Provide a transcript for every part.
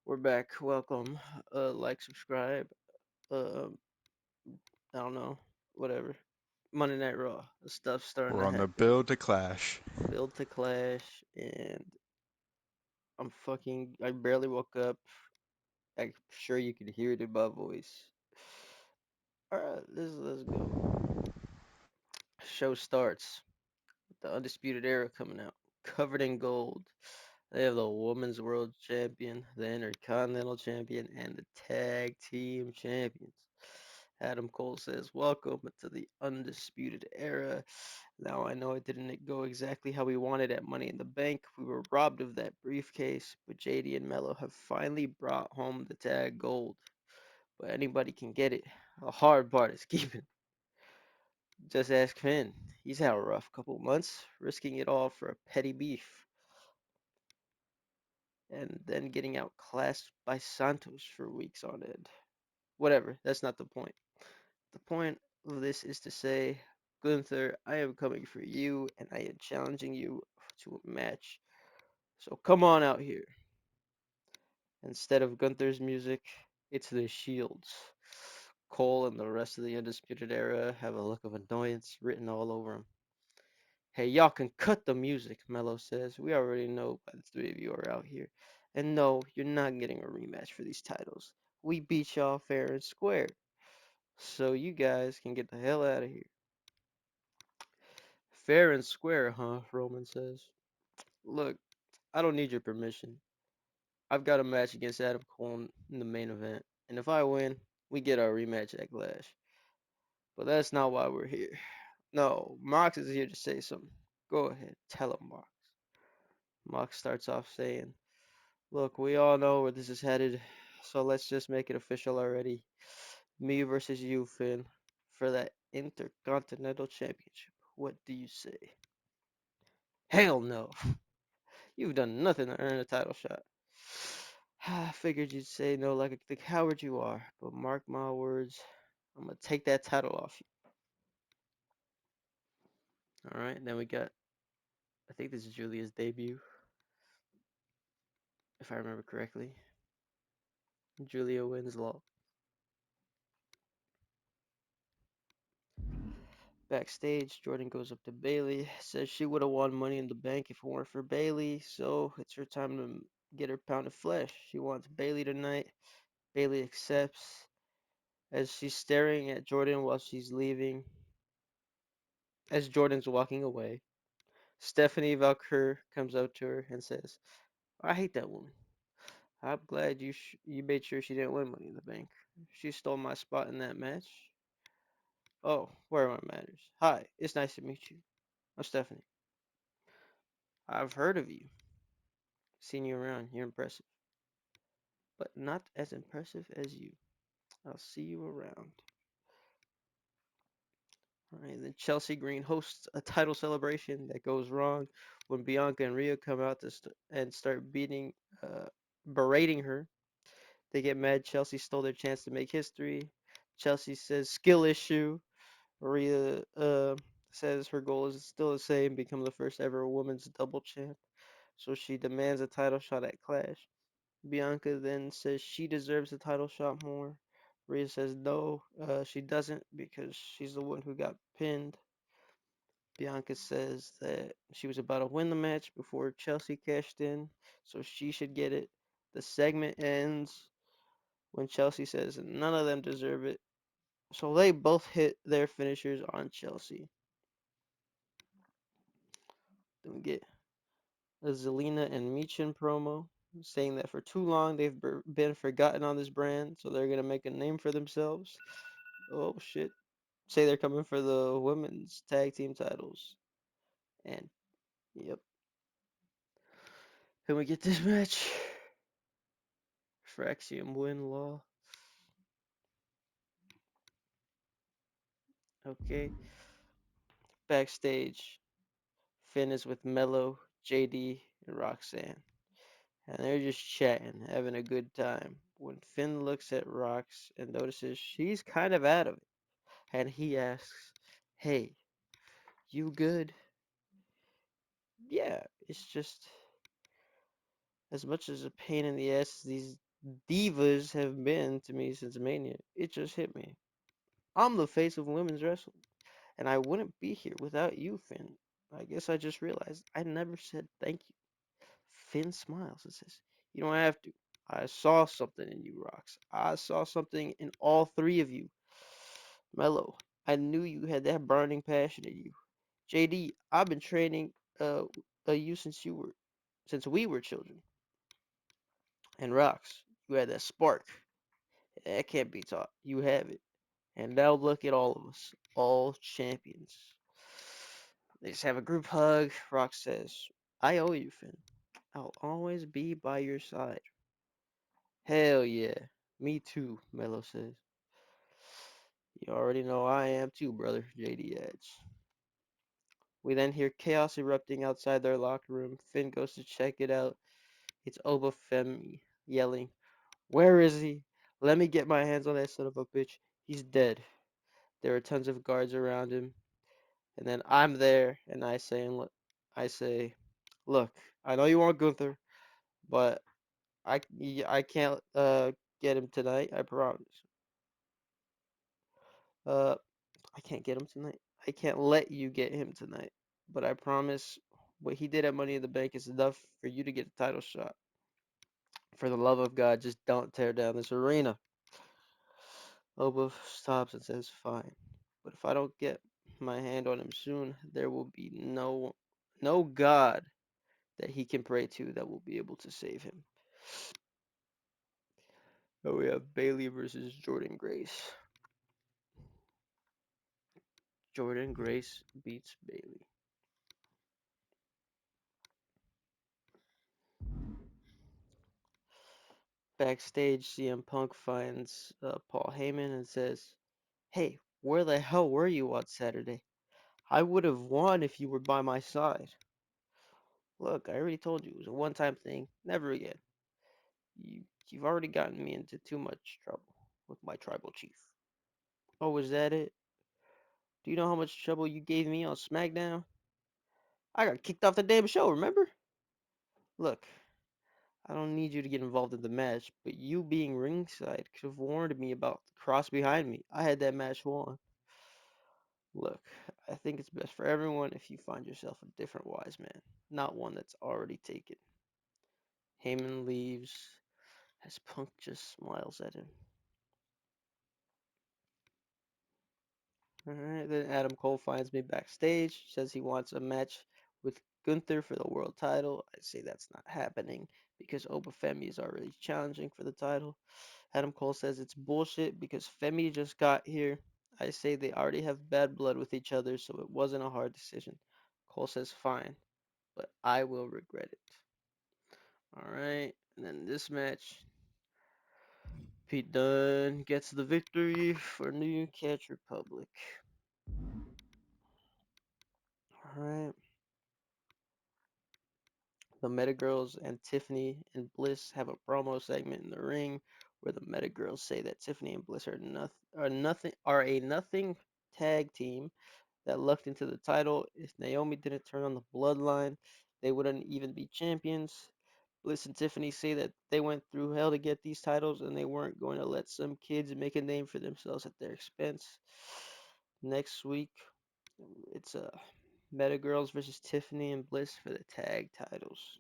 We're back. Welcome. Like, subscribe. Uh, I don't know. Whatever. Monday Night Raw. The stuff's starting We're to on the happen. build to clash. Build to clash, and I'm fucking. I barely woke up. I'm sure you can hear it in my voice. All right, let's go. Show starts. The Undisputed Era coming out, covered in gold. They have the Women's World Champion, the Intercontinental Champion, and the Tag Team Champions. Adam Cole says, "Welcome to the Undisputed Era." Now, I know it didn't go exactly how we wanted at Money in the Bank. We were robbed of that briefcase, but JD and Mello have finally brought home the tag gold. But anybody can get it. The hard part is keeping. Just ask Finn. He's had a rough couple months, risking it all for a petty beef, and then getting outclassed by Santos for weeks on end. Whatever, that's not the point. The point of this is to say, Gunther, I am coming for you, and I am challenging you to a match. So come on out here. Instead of Gunther's music, it's the Shields. Cole and the rest of the Undisputed Era have a look of annoyance written all over them. Hey, y'all can cut the music, Mello says. We already know why the three of you are out here. And no, you're not getting a rematch for these titles. We beat y'all fair and square. So you guys can get the hell out of here. Fair and square, huh? Roman says. Look, I don't need your permission. I've got a match against Adam Cole in the main event. And if I win, we get our rematch at Clash. But that's not why we're here. No, Mox is here to say something. Go ahead, tell him, Mox. Mox starts off saying, Look, we all know where this is headed, so let's just make it official already. Me versus you, Finn, for that Intercontinental Championship. What do you say? Hell no. You've done nothing to earn a title shot. I figured you'd say no like the coward you are, but mark my words, I'm gonna take that title off you. Alright, then we got, I think this is Julia's debut, if I remember correctly. Julia Winslow. Backstage, Jordan goes up to Bailey, says she would have won Money in the Bank if it weren't for Bailey, so it's her time to get her pound of flesh. She wants Bailey tonight. Bailey accepts as she's staring at Jordan while she's leaving, as Jordan's walking away. Stephanie Valkyr comes up to her and says, I hate that woman. I'm glad you made sure she didn't win Money in the Bank. She stole my spot in that match. Oh, where are my manners? Hi, it's nice to meet you. I'm Stephanie. I've heard of you. Seen you around. You're impressive. But not as impressive as you. I'll see you around. All right, then Chelsea Green hosts a title celebration that goes wrong when Bianca and Rhea come out and start berating her. They get mad Chelsea stole their chance to make history. Chelsea says skill issue. Rhea says her goal is still the same, become the first ever women's double champ. So she demands a title shot at Clash. Bianca then says she deserves the title shot more. Rhea says no, she doesn't because she's the one who got pinned. Bianca says that she was about to win the match before Chelsea cashed in, so she should get it. The segment ends when Chelsea says none of them deserve it, so they both hit their finishers on Chelsea. Then we get a Zelina and Michin promo saying that for too long they've been forgotten on this brand, so they're gonna make a name for themselves. Oh shit. Say they're coming for the women's tag team titles. And yep. Can we get this match? Fraxium win law. Okay. Backstage. Finn is with Mello, JD, and Roxanne. And they're just chatting, having a good time. When Finn looks at Rox and notices she's kind of out of it, and he asks, Hey, you good? Yeah, it's just as much as a pain in the ass as these divas have been to me since Mania. It just hit me. I'm the face of women's wrestling, and I wouldn't be here without you, Finn. I guess I just realized I never said thank you. Finn smiles and says, "You don't have to. I saw something in you, Rox. I saw something in all three of you. Mello, I knew you had that burning passion in you. JD, I've been training uh, you since we were children. And Rox, you had that spark. That can't be taught. You have it. And now look at all of us, all champions." They just have a group hug. Rox says, "I owe you, Finn. I'll always be by your side." Hell yeah. Me too, Melo says. "You already know I am too, brother," JD adds. We then hear chaos erupting outside their locker room. Finn goes to check it out. It's Obafemi yelling, "Where is he? Let me get my hands on that son of a bitch. He's dead." There are tons of guards around him. And then I'm there, and I say, "Look, I know you want Gunther, but I can't get him tonight. I promise. Uh, I can't get him tonight. I can't let you get him tonight. But I promise, what he did at Money in the Bank is enough for you to get a title shot. For the love of God, just don't tear down this arena." Oba stops and says, "Fine. But if I don't get my hand on him soon, there will be no God that he can pray to that will be able to save him." Oh, we have Bailey versus Jordan Grace. Jordan Grace beats Bailey. Backstage, CM Punk finds Paul Heyman and says, "Hey, where the hell were you on Saturday? I would have won if you were by my side. Look, I already told you it was a one-time thing. Never again. You've already gotten me into too much trouble with my tribal chief." "Oh, is that it? Do you know how much trouble you gave me on SmackDown? I got kicked off the damn show, remember? Look, I don't need you to get involved in the match, but you being ringside could have warned me about the cross behind me. I had that match won. Look, I think it's best for everyone if you find yourself a different wise man, not one that's already taken." Heyman leaves as Punk just smiles at him. Alright, then Adam Cole finds me backstage, says he wants a match with Gunther for the world title. I say that's not happening because Oba Femi is already challenging for the title. Adam Cole says it's bullshit because Femi just got here. I say they already have bad blood with each other, so it wasn't a hard decision. Cole says fine, but I will regret it. Alright, and then this match, Pete Dunne gets the victory for New Catch Republic. Alright. The Metagirls and Tiffany and Bliss have a promo segment in the ring where the Metagirls say that Tiffany and Bliss are a nothing tag team that lucked into the title. If Naomi didn't turn on the bloodline, they wouldn't even be champions. Bliss and Tiffany say that they went through hell to get these titles and they weren't going to let some kids make a name for themselves at their expense. Next week, it's Metagirls versus Tiffany and Bliss for the tag titles.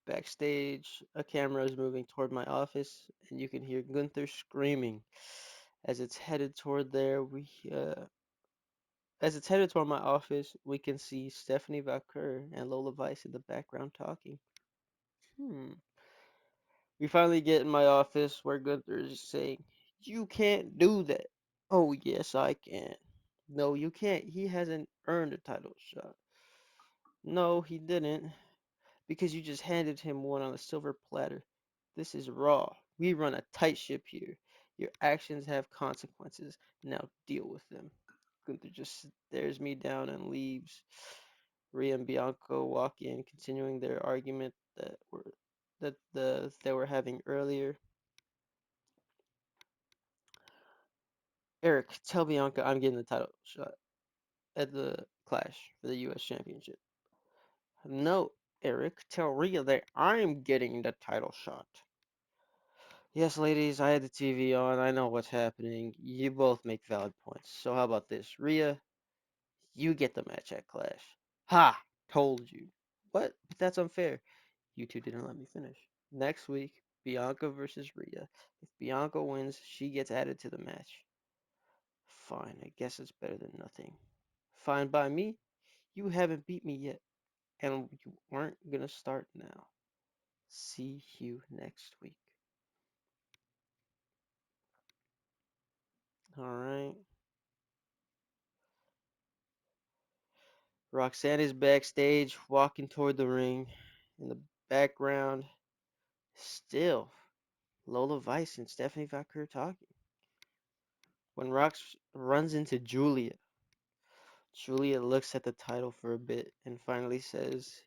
Backstage, a camera is moving toward my office, and you can hear Gunther screaming. As it's headed toward there, as it's headed toward my office, we can see Stephanie Valkyr and Lola Vice in the background talking. Hmm. We finally get in my office where Gunther is saying, "You can't do that." "Oh, yes, I can." "No, you can't. He hasn't earned a title shot." "No, he didn't. Because you just handed him one on a silver platter. This is Raw. We run a tight ship here. Your actions have consequences. Now deal with them." Gunther just stares me down and leaves. Rhea and Bianca walk in, continuing their argument that they were having earlier. "Eric, tell Bianca I'm getting the title shot at the Clash for the U.S. Championship." "No, Eric, tell Rhea that I'm getting the title shot. Yes, ladies, I had the TV on. I know what's happening. You both make valid points. So how about this? Rhea, you get the match at Clash. Ha! Told you. What? But that's unfair. You two didn't let me finish. Next week, Bianca versus Rhea. If Bianca wins, she gets added to the match. Fine, I guess it's better than nothing. Fine by me. You haven't beat me yet, and you aren't gonna start now. See you next week. Alright. Roxanne is backstage, walking toward the ring. In the background, still, Lola Vice and Stephanie Valkyrie talking. When Rox runs into Julia, Julia looks at the title for a bit and finally says,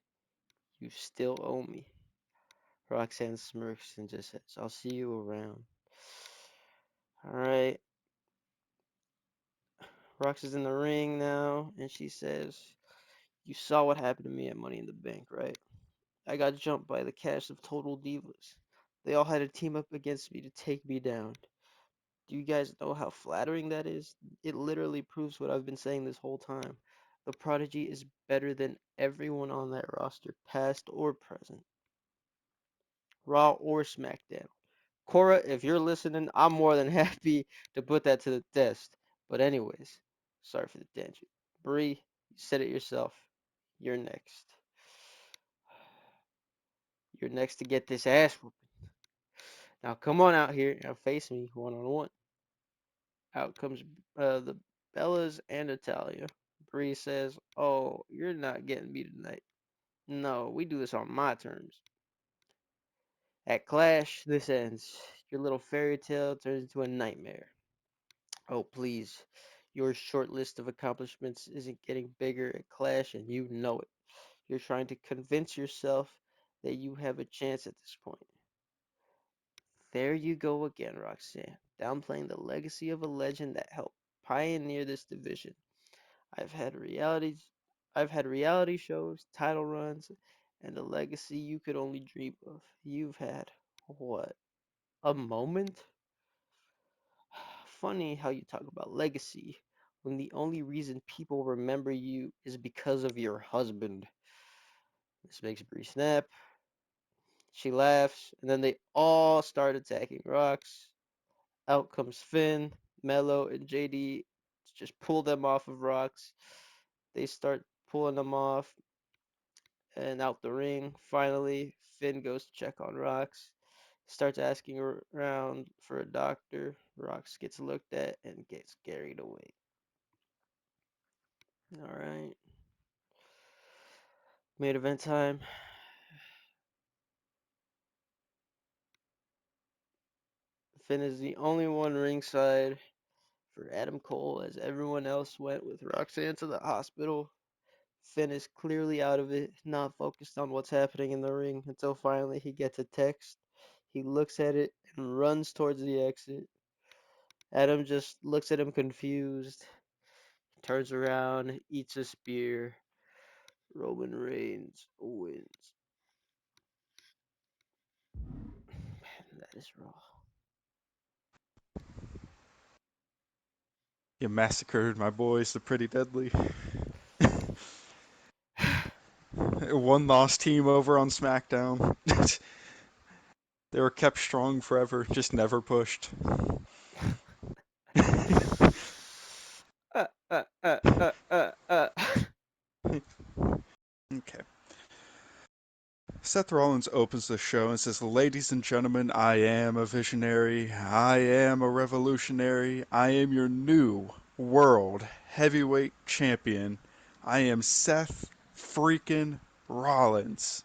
"You still owe me." Roxanne smirks and just says, "I'll see you around." Alright, Rox is in the ring now, and she says, "You saw what happened to me at Money in the Bank, right? I got jumped by the cast of Total Divas. They all had to team up against me to take me down. Do you guys know how flattering that is? It literally proves what I've been saying this whole time. The Prodigy is better than everyone on that roster, past or present, Raw or SmackDown. Cora, if you're listening, I'm more than happy to put that to the test. But anyways, sorry for the tangent. Bree, you said it yourself. You're next. You're next to get this ass whooping. Now come on out here and face me one on one. Out comes the Bellas and Natalia. Bree says, "Oh, you're not getting me tonight. No, we do this on my terms." At Clash, this ends. Your little fairy tale turns into a nightmare. Oh, please. Your short list of accomplishments isn't getting bigger at Clash, and you know it. You're trying to convince yourself that you have a chance at this point. There you go again, Roxanne, downplaying the legacy of a legend that helped pioneer this division. I've had realities I've had reality shows, title runs, and a legacy you could only dream of. You've had what? A moment? Funny how you talk about legacy when the only reason people remember you is because of your husband. This makes Bree snap. She laughs, and then they all start attacking Rocks. Out comes Finn, Mello, and JD to just pull them off of Rocks. They start pulling them off and out the ring. Finally, Finn goes to check on Rocks. Starts asking around for a doctor. Rocks gets looked at and gets carried away. Alright. Main event time. Finn is the only one ringside for Adam Cole as everyone else went with Roxanne to the hospital. Finn is clearly out of it, not focused on what's happening in the ring until finally he gets a text. He looks at it and runs towards the exit. Adam just looks at him confused, turns around, eats a spear. Roman Reigns wins. Man, that is raw. You massacred my boys, the Pretty Deadly. One lost team over on SmackDown. They were kept strong forever, just never pushed. uh, uh, uh, uh, uh. Okay. Seth Rollins opens the show and says, "Ladies and gentlemen, I am a visionary. I am a revolutionary. I am your new world heavyweight champion. I am Seth freaking Rollins."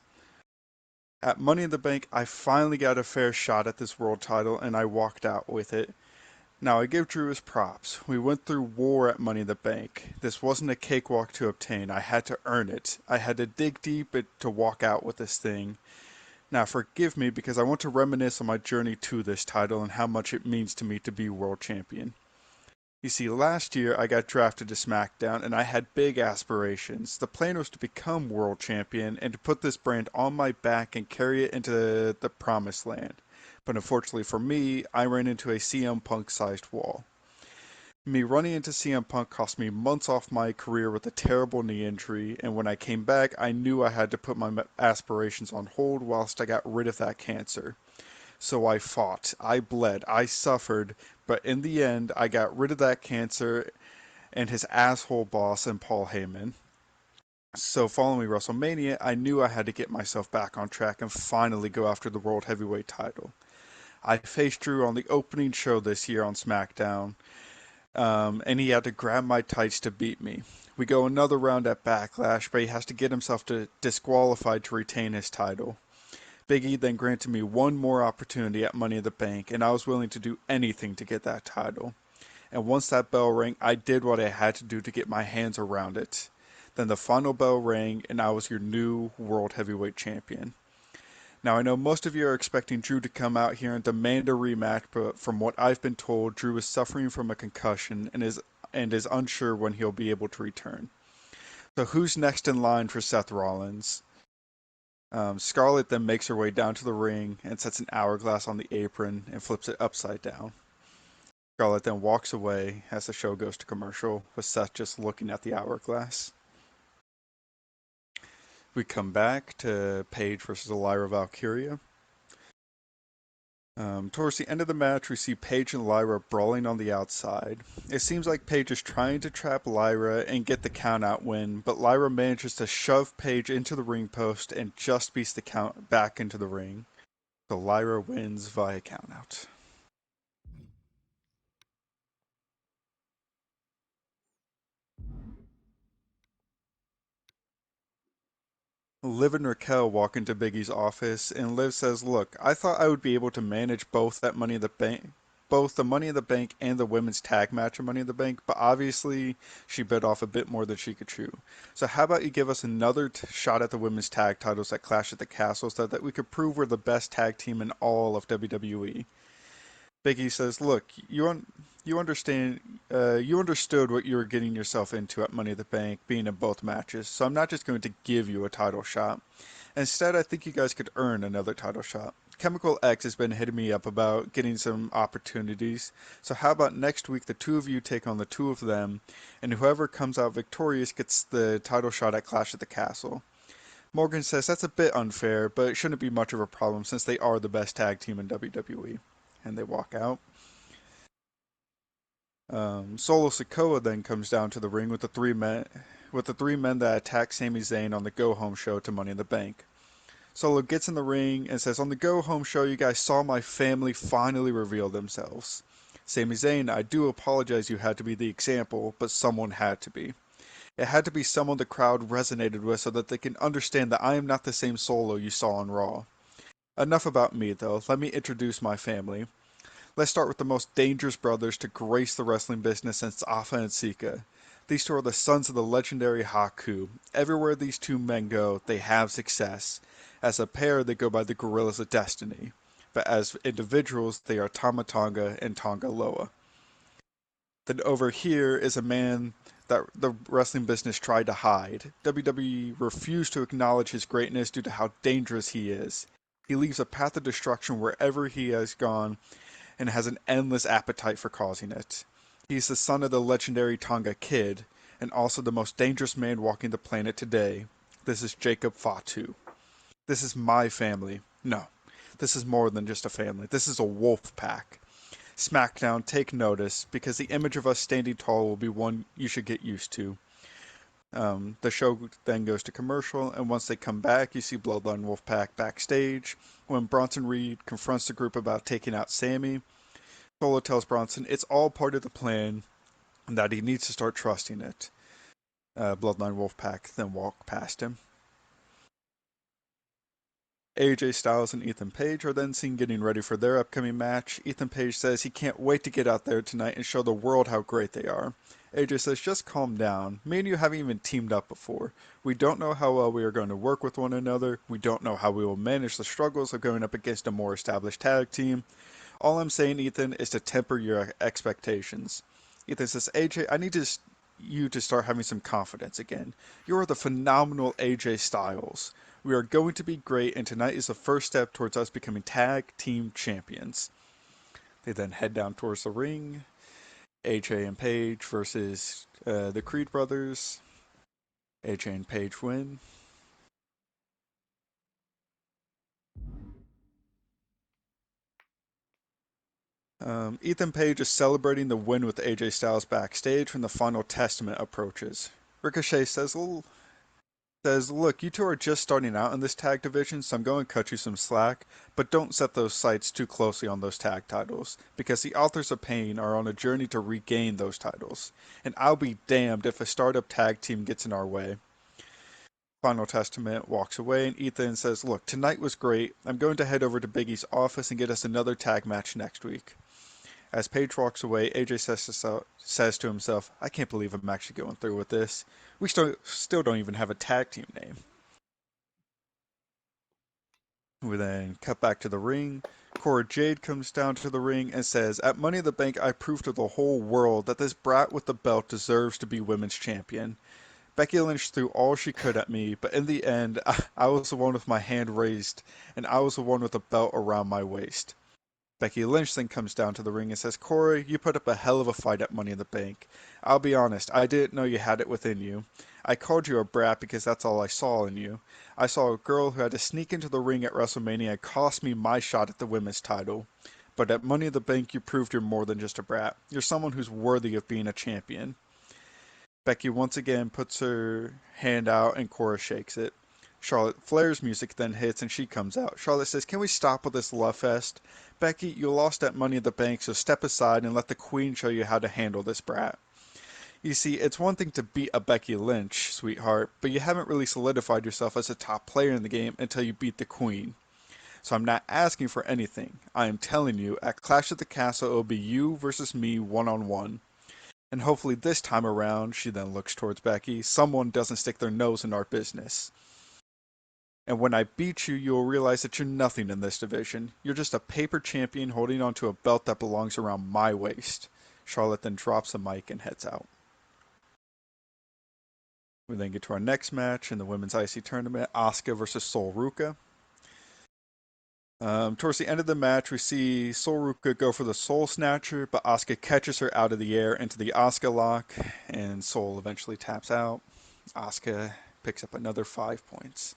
At Money in the Bank, I finally got a fair shot at this world title and I walked out with it. Now, I give Drew his props. We went through war at Money in the Bank. This wasn't a cakewalk to obtain. I had to earn it. I had to dig deep to walk out with this thing. Now, forgive me because I want to reminisce on my journey to this title and how much it means to me to be world champion. You see, last year I got drafted to SmackDown and I had big aspirations. The plan was to become world champion and to put this brand on my back and carry it into the promised land. But unfortunately for me, I ran into a CM Punk sized wall. Me running into CM Punk cost me months off my career with a terrible knee injury, and when I came back, I knew I had to put my aspirations on hold whilst I got rid of that cancer. So I fought, I bled, I suffered, but in the end, I got rid of that cancer and his asshole boss and Paul Heyman. So following WrestleMania, I knew I had to get myself back on track and finally go after the World Heavyweight title. I faced Drew on the opening show this year on SmackDown, and he had to grab my tights to beat me. We go another round at Backlash, but he has to get himself disqualified to retain his title. Big E then granted me one more opportunity at Money in the Bank, and I was willing to do anything to get that title. And once that bell rang, I did what I had to do to get my hands around it. Then the final bell rang, and I was your new World Heavyweight Champion. Now, I know most of you are expecting Drew to come out here and demand a rematch, but from what I've been told, Drew is suffering from a concussion and is unsure when he'll be able to return. So, who's next in line for Seth Rollins? Scarlett then makes her way down to the ring and sets an hourglass on the apron and flips it upside down. Scarlett then walks away as the show goes to commercial, with Seth just looking at the hourglass. We come back to Paige versus Elira Valkyria. Towards the end of the match, we see Paige and Lyra brawling on the outside. It seems like Paige is trying to trap Lyra and get the countout win, but Lyra manages to shove Paige into the ring post and just beats the count back into the ring. So Lyra wins via countout. Liv and Raquel walk into Biggie's office, and Liv says, "Look, I thought I would be able to manage both the Money in the Bank and the women's tag match of Money in the Bank, but obviously she bit off a bit more than she could chew. So how about you give us another shot at the women's tag titles at Clash at the Castle so that we could prove we're the best tag team in all of WWE?" Biggie says, "Look, you understand, you understood what you were getting yourself into at Money in the Bank, being in both matches. So I'm not just going to give you a title shot. Instead, I think you guys could earn another title shot. Chemical X has been hitting me up about getting some opportunities. So how about next week the two of you take on the two of them, and whoever comes out victorious gets the title shot at Clash at the Castle." Morgan says that's a bit unfair, but it shouldn't be much of a problem since they are the best tag team in WWE. And they walk out. Solo Sikoa then comes down to the ring with the three men that attack Sami Zayn on the Go Home show to Money in the Bank. Solo gets in the ring and says, "On the Go Home show, you guys saw my family finally reveal themselves. Sami Zayn, I do apologize you had to be the example, but someone had to be. It had to be someone the crowd resonated with so that they can understand that I am not the same Solo you saw on Raw. Enough about me, though. Let me introduce my family. Let's start with the most dangerous brothers to grace the wrestling business since Afa and Sika. These two are the sons of the legendary Haku. Everywhere these two men go, they have success. As a pair, they go by the Gorillas of Destiny. But as individuals, they are Tama Tonga and Tonga Loa. Then over here is a man that the wrestling business tried to hide. WWE refused to acknowledge his greatness due to how dangerous he is. He leaves a path of destruction wherever he has gone and has an endless appetite for causing it. He's the son of the legendary Tonga Kid, and also the most dangerous man walking the planet today. This is Jacob Fatu. This is my family. No, this is more than just a family. This is a wolf pack. SmackDown, take notice, because the image of us standing tall will be one you should get used to." The show then goes to commercial, and once they come back, you see Bloodline Wolfpack backstage. When Bronson Reed confronts the group about taking out Sammy, Solo tells Bronson it's all part of the plan and that he needs to start trusting it. Bloodline Wolfpack then walk past him. AJ Styles and Ethan Page are then seen getting ready for their upcoming match. Ethan Page says he can't wait to get out there tonight and show the world how great they are. AJ says, "Just calm down. Me and you haven't even teamed up before. We don't know how well we are going to work with one another. We don't know how we will manage the struggles of going up against a more established tag team. All I'm saying, Ethan, is to temper your expectations." Ethan says, AJ, I need you to start having some confidence again. You are the phenomenal AJ Styles. We are going to be great, and tonight is the first step towards us becoming tag team champions. They then head down towards the ring. AJ and Paige versus the Creed brothers. AJ and Paige win. Ethan Page is celebrating the win with AJ Styles backstage when the final testament approaches. Ricochet says, look, you two are just starting out in this tag division, so I'm going to cut you some slack, but don't set those sights too closely on those tag titles, because the Authors of Pain are on a journey to regain those titles, and I'll be damned if a startup tag team gets in our way. Final Testament walks away, and Ethan says, look, tonight was great. I'm going to head over to Big E's office and get us another tag match next week. As Paige walks away, AJ says to himself, I can't believe I'm actually going through with this. We still don't even have a tag team name. We then cut back to the ring. Cora Jade comes down to the ring and says, at Money in the Bank, I proved to the whole world that this brat with the belt deserves to be women's champion. Becky Lynch threw all she could at me, but in the end, I was the one with my hand raised, and I was the one with the belt around my waist. Becky Lynch then comes down to the ring and says, Corey, you put up a hell of a fight at Money in the Bank. I'll be honest, I didn't know you had it within you. I called you a brat because that's all I saw in you. I saw a girl who had to sneak into the ring at WrestleMania and cost me my shot at the women's title. But at Money in the Bank, you proved you're more than just a brat. You're someone who's worthy of being a champion. Becky once again puts her hand out and Cora shakes it. Charlotte Flair's music then hits and she comes out. Charlotte says, can we stop with this love fest? Becky, you lost that Money in the Bank, so step aside and let the Queen show you how to handle this brat. You see, it's one thing to beat a Becky Lynch, sweetheart, but you haven't really solidified yourself as a top player in the game until you beat the Queen. So I'm not asking for anything. I am telling you, at Clash at the Castle, it'll be you versus me one on one. And hopefully this time around, she then looks towards Becky, someone doesn't stick their nose in our business. And when I beat you, you'll realize that you're nothing in this division. You're just a paper champion holding onto a belt that belongs around my waist. Charlotte then drops the mic and heads out. We then get to our next match in the women's IC tournament, Asuka versus Sol Ruka. Towards the end of the match, we see Sol Ruka go for the Soul Snatcher, but Asuka catches her out of the air into the Asuka lock, and Sol eventually taps out. Asuka picks up another 5 points.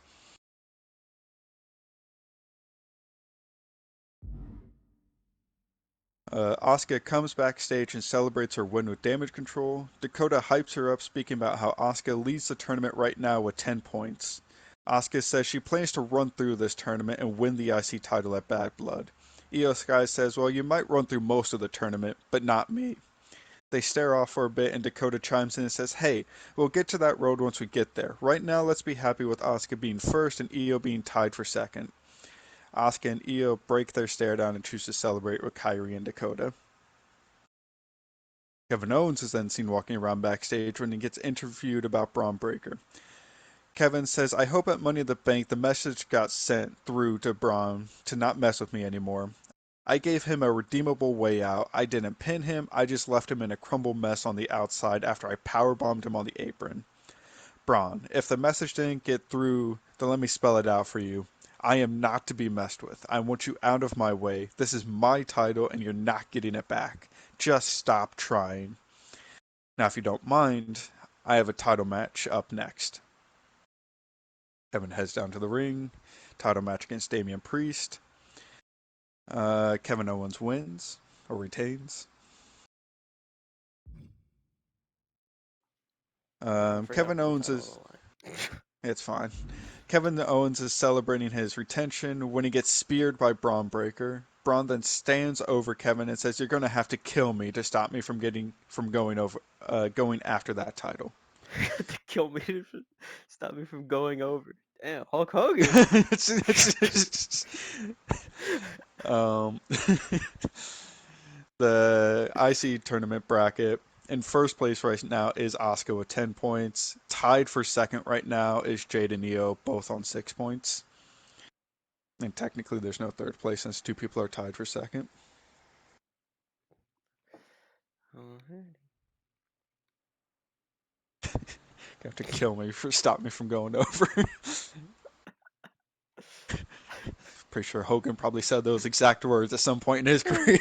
Asuka comes backstage and celebrates her win with damage control. Dakota hypes her up, speaking about how Asuka leads the tournament right now with 10 points. Asuka says she plans to run through this tournament and win the IC title at Bad Blood. Io Sky says, well, you might run through most of the tournament, but not me. They stare off for a bit, and Dakota chimes in and says, hey, we'll get to that road once we get there. Right now, let's be happy with Asuka being first and Io being tied for second. Asuka and Io break their stare down and choose to celebrate with Kairi and Dakota. Kevin Owens is then seen walking around backstage when he gets interviewed about Braun Breaker. Kevin says, I hope at Money in the Bank the message got sent through to Braun to not mess with me anymore. I gave him a redeemable way out. I didn't pin him, I just left him in a crumbled mess on the outside after I powerbombed him on the apron. Braun, if the message didn't get through, then let me spell it out for you. I am not to be messed with. I want you out of my way. This is my title and you're not getting it back. Just stop trying. Now, if you don't mind, I have a title match up next. Kevin heads down to the ring. Title match against Damian Priest. Kevin Owens wins or retains. I forgot Kevin the Owens title is. of the line. It's fine. Kevin Owens is celebrating his retention when he gets speared by Braun Breaker. Braun then stands over Kevin and says, "You're going to have to kill me to stop me from going after that title." To kill me to stop me from going over. Damn, Hulk Hogan. um, the IC tournament bracket. In first place right now is Asuka with 10 points. Tied for second right now is Jade and Neo, both on 6 points. And technically, there's no third place since two people are tied for second. Alright. You have to kill me for stop me from going over. Pretty sure Hogan probably said those exact words at some point in his career.